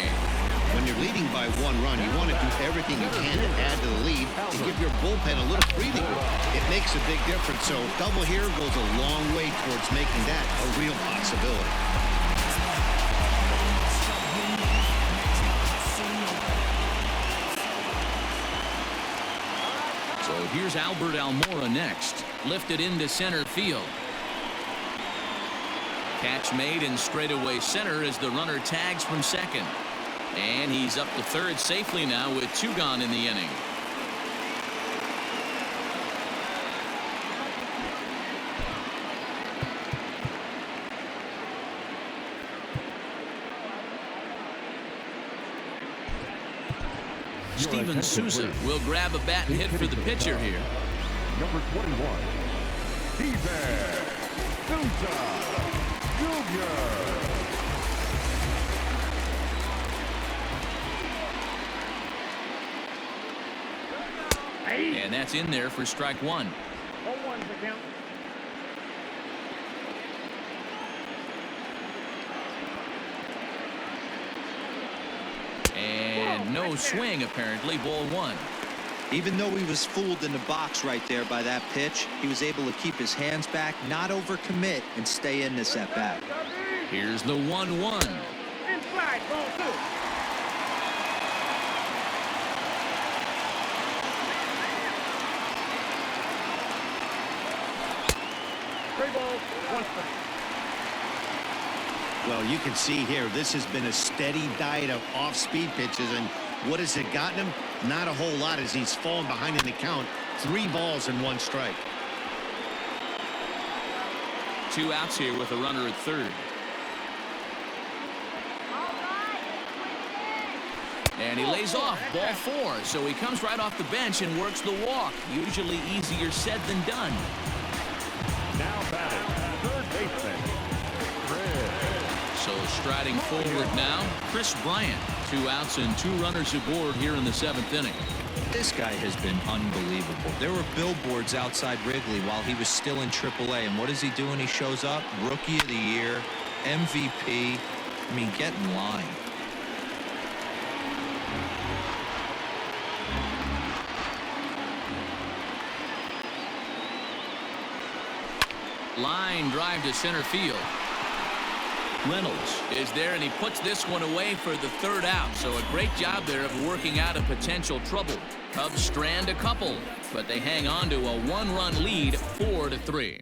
When you're leading by 1 run, you want to do everything you can to add to the lead and give your bullpen a little breathing room. It makes a big difference, so double here goes a long way towards making that a real possibility. So here's Albert Almora next. Lifted into center field. Catch made in straightaway center as the runner tags from second. And he's up to third safely now with 2 gone in the inning. Steven Souza will grab a bat and hit for the pitcher here. Number 21, Steven Souza Jr. And that's in there for strike 1. 0-1's the count. And no swing apparently. Ball 1. Even though he was fooled in the box right there by that pitch, he was able to keep his hands back, not overcommit, and stay in this at bat. Here's the 1-1. Inside, ball 2. Three balls, 1 strike. Well, you can see here, this has been a steady diet of off-speed pitches, and what has it gotten him? Not a whole lot as he's fallen behind in the count. 3 balls and 1 strike. 2 outs here with a runner at third. And he lays off. Ball 4. So he comes right off the bench and works the walk. Usually easier said than done. Now batting, third baseman, So striding forward now, Chris Bryant. 2 outs and 2 runners aboard here in the 7th inning. This guy has been unbelievable. There were billboards outside Wrigley while he was still in AAA, and what is he doing? He shows up, Rookie of the Year, MVP. I mean, get in line. Line drive to center field. Reynolds is there, and he puts this one away for the 3rd out. So a great job there of working out a potential trouble. Cubs strand a couple, but they hang on to a 1-run lead, 4-3.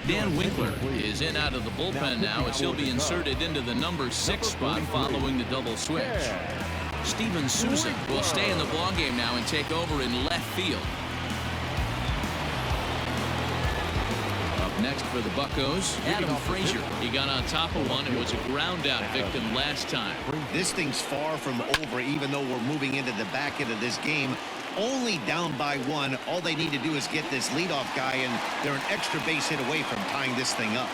Dan Winkler is in out of the bullpen now as he'll be inserted into the number 6 spot following the double switch. Steven Souza will stay in the ballgame now and take over in left field. Up next for the Buccos, Adam Frazier. He got on top of one and was a ground out victim last time. This thing's far from over, even though we're moving into the back end of this game. Only down by 1. All they need to do is get this leadoff guy, and they're an extra base hit away from tying this thing up.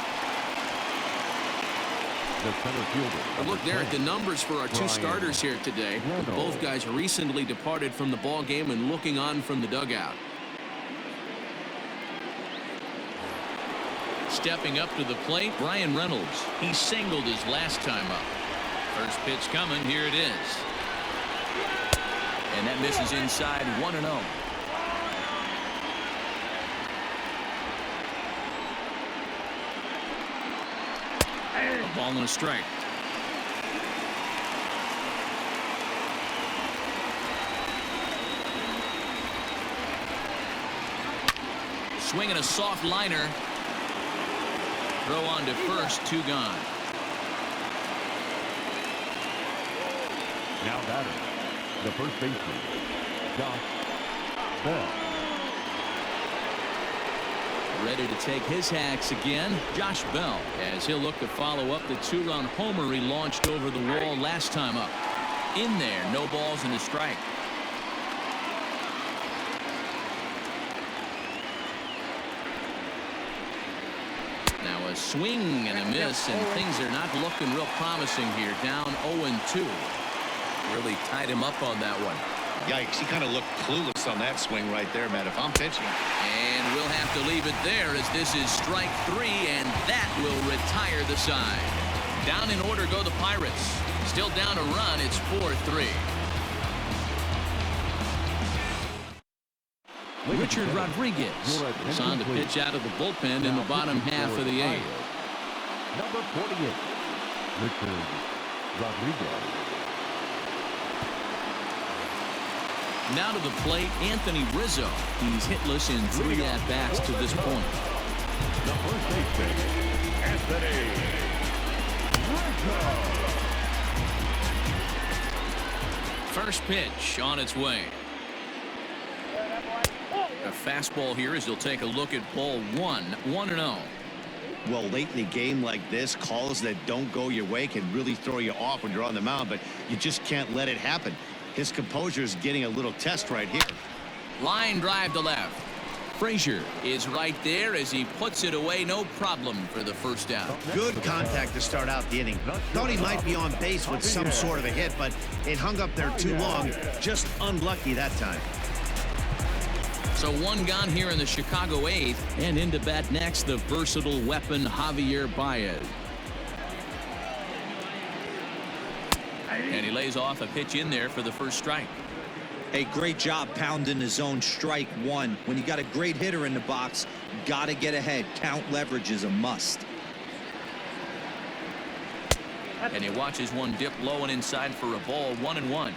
the center fielder. A look there at the numbers for our 2 starters here today. Both guys recently departed from the ball game and looking on from the dugout. Stepping up to the plate, Brian Reynolds. He singled his last time up. First pitch coming. Here it is. And that misses inside 1-0. A ball and a strike. Swinging a soft liner. Throw on to first, 2 gone. Now batter, the first baseman, Josh Bell. Ready to take his hacks again, Josh Bell, as he'll look to follow up the 2-run homer he launched over the wall last time up. In there, no balls and a strike. Now a swing and a miss, and things are not looking real promising here. Down 0-2. Really tied him up on that one. Yikes, he kind of looked clueless on that swing right there, man. If I'm pitching. And we'll have to leave it there, as this is strike 3, and that will retire the side. Down in order go the Pirates. Still down a run. It's 4-3. Richard Rodriguez is on to pitch out of the bullpen in the bottom half of the 8th. Number 48, Richard Rodriguez. Now to the plate, Anthony Rizzo. He's hitless in 3 at-bats to this point. The first baseman, Anthony Rizzo. First pitch on its way. A fastball here as he'll take a look at ball 1, 1-0. Well, late in the game like this, calls that don't go your way can really throw you off when you're on the mound, but you just can't let it happen. His composure is getting a little test right here. Line drive to left. Frazier is right there as he puts it away. No problem for the first out. Good contact to start out the inning. Thought he might be on base with some sort of a hit, but it hung up there too long. Just unlucky that time. So 1 gone here in the Chicago 8th, and into bat next, the versatile weapon Javier Baez. And he lays off a pitch in there for the first strike. Hey, great job pounding his own strike 1. When you got a great hitter in the box, got to get ahead. Count leverage is a must. And he watches one dip low and inside for a ball, 1-1.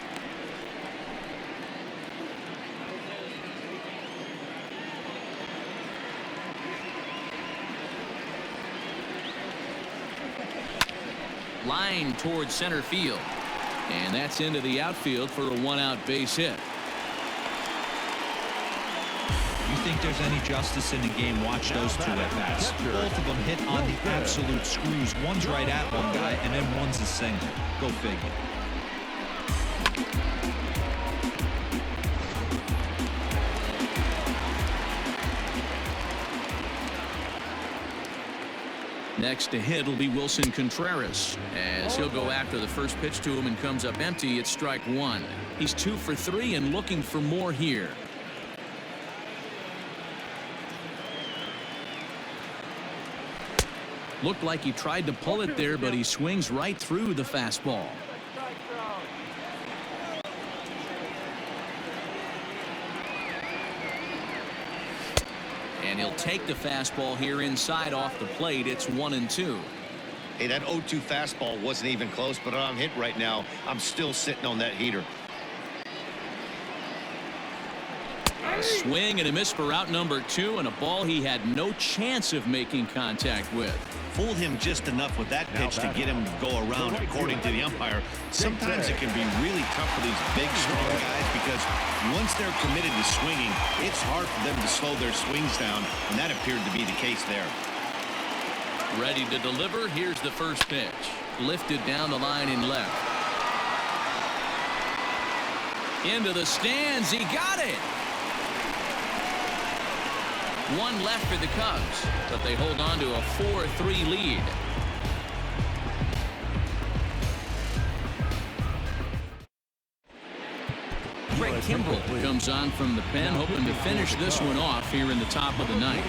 Line towards center field. And that's into the outfield for a 1-out base hit. You think there's any justice in the game? Watch those 2 at-bats. Both of them hit on the absolute screws. One's right at one guy, and then one's a single. Go figure. Next to hit will be Wilson Contreras, as he'll go after the first pitch to him and comes up empty. It's strike 1. He's 2 for 3 and looking for more here. Looked like he tried to pull it there, but he swings right through the fastball. And he'll take the fastball here inside off the plate. It's 1-2. Hey, that 0-2 fastball wasn't even close, but I'm hit right now. I'm still sitting on that heater. A swing and a miss for out number 2, and a ball he had no chance of making contact with. Fooled him just enough with that pitch to get him to go around, according to the umpire. Sometimes it can be really tough for these big, strong guys because once they're committed to swinging, it's hard for them to slow their swings down, and that appeared to be the case there. Ready to deliver. Here's the first pitch. Lifted down the line in left. Into the stands. He got it. 1 left for the Cubs, but they hold on to a 4-3 lead. Craig Kimbrell comes on from the pen, hoping to finish this one off here in the top of the 9th.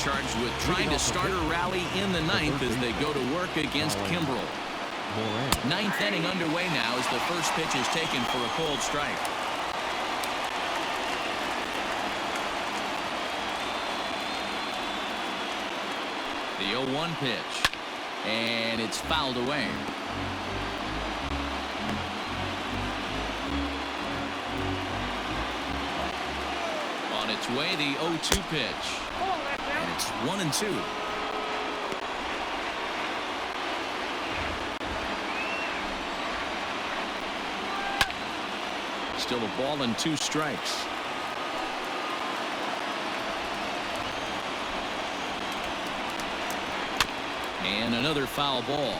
charged with trying to start a rally in the ninth as they go to work against Kimbrel. Ninth inning underway now as the first pitch is taken for a cold strike. The 0-1 pitch, and it's fouled away. On its way, the 0-2 pitch, and it's 1-2. Still a ball and 2 strikes. And another foul ball.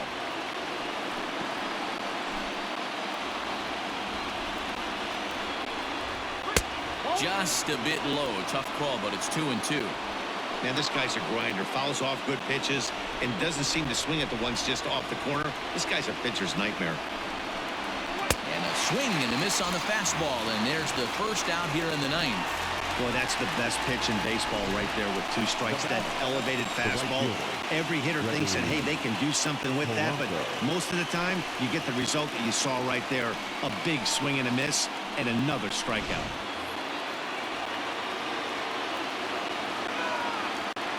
Just a bit low. Tough call, but it's 2-2. Man, this guy's a grinder. Fouls off good pitches and doesn't seem to swing at the ones just off the corner. This guy's a pitcher's nightmare. And a swing and a miss on the fastball, and there's the first out here in the ninth. Boy, that's the best pitch in baseball right there with 2 strikes. That elevated fastball. Every hitter thinks that, hey, they can do something with that, but most of the time, you get the result that you saw right there. A big swing and a miss, and another strikeout.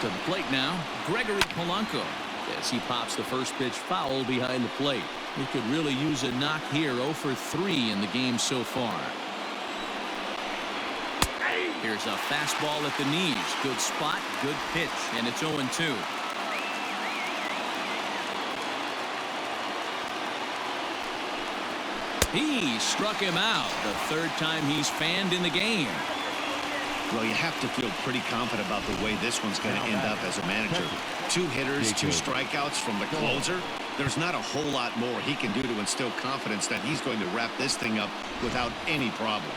To the plate now, Gregory Polanco, as he pops the first pitch foul behind the plate. He could really use a knock here. 0 for 3 in the game so far. Here's a fastball at the knees. Good spot, good pitch, and it's 0-2. He struck him out. The third time he's fanned in the game. Well, you have to feel pretty confident about the way this one's going to end up as a manager. 2 hitters, 2 strikeouts from the closer. There's not a whole lot more he can do to instill confidence that he's going to wrap this thing up without any problem.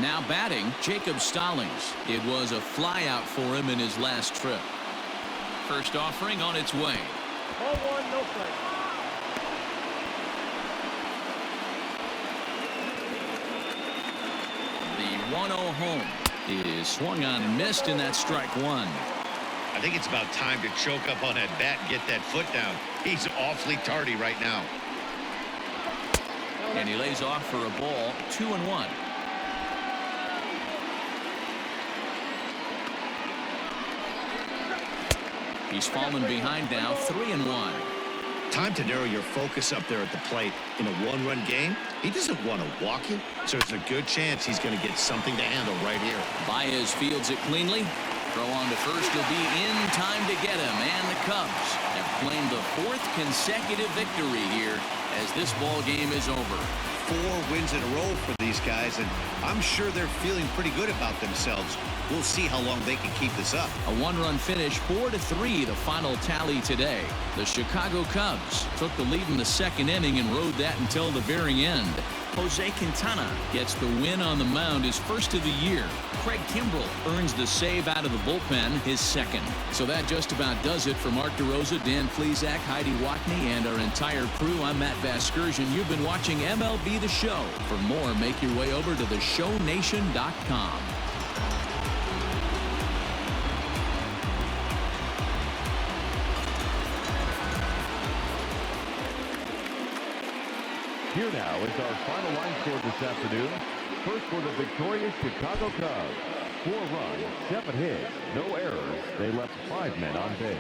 Now batting, Jacob Stallings. It was a flyout for him in his last trip. First offering on its way. 0-1, no play. The 1-0 home is swung on and missed, and that's strike 1. I think it's about time to choke up on that bat and get that foot down. He's awfully tardy right now. And he lays off for a ball. 2-1. He's fallen behind now. 3-1. Time to narrow your focus up there at the plate. In a 1-run game, he doesn't want to walk you, so there's a good chance he's going to get something to handle right here. Baez fields it cleanly. Throw on to first will be in time to get him, and the Cubs have claimed the 4th consecutive victory here as this ball game is over. 4 wins in a row for these guys, and I'm sure they're feeling pretty good about themselves. We'll see how long they can keep this up. A 1-run finish, 4-3, the final tally today. The Chicago Cubs took the lead in the 2nd inning and rode that until the very end. Jose Quintana gets the win on the mound, his first of the year. Craig Kimbrel earns the save out of the bullpen, his 2nd. So that just about does it for Mark DeRosa, Dan Flezak, Heidi Watney, and our entire crew. I'm Matt Vasgersian. You've been watching MLB The Show. For more, make your way over to theshownation.com. Here now is our final line score this afternoon. First for the victorious Chicago Cubs. 4 runs, 7 hits, no errors. They left 5 men on base.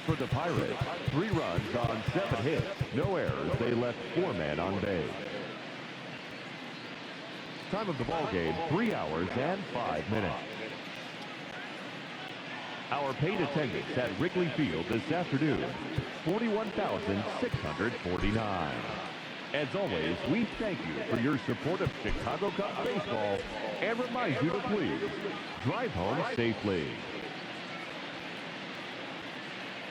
For the Pirates, 3 runs on 7 hits, no errors. They left 4 men on base. Time of the ball game, 3 hours and 5 minutes. Our paid attendance at Wrigley Field this afternoon, 41,649. As always, we thank you for your support of Chicago Cubs baseball and remind you to please drive home safely.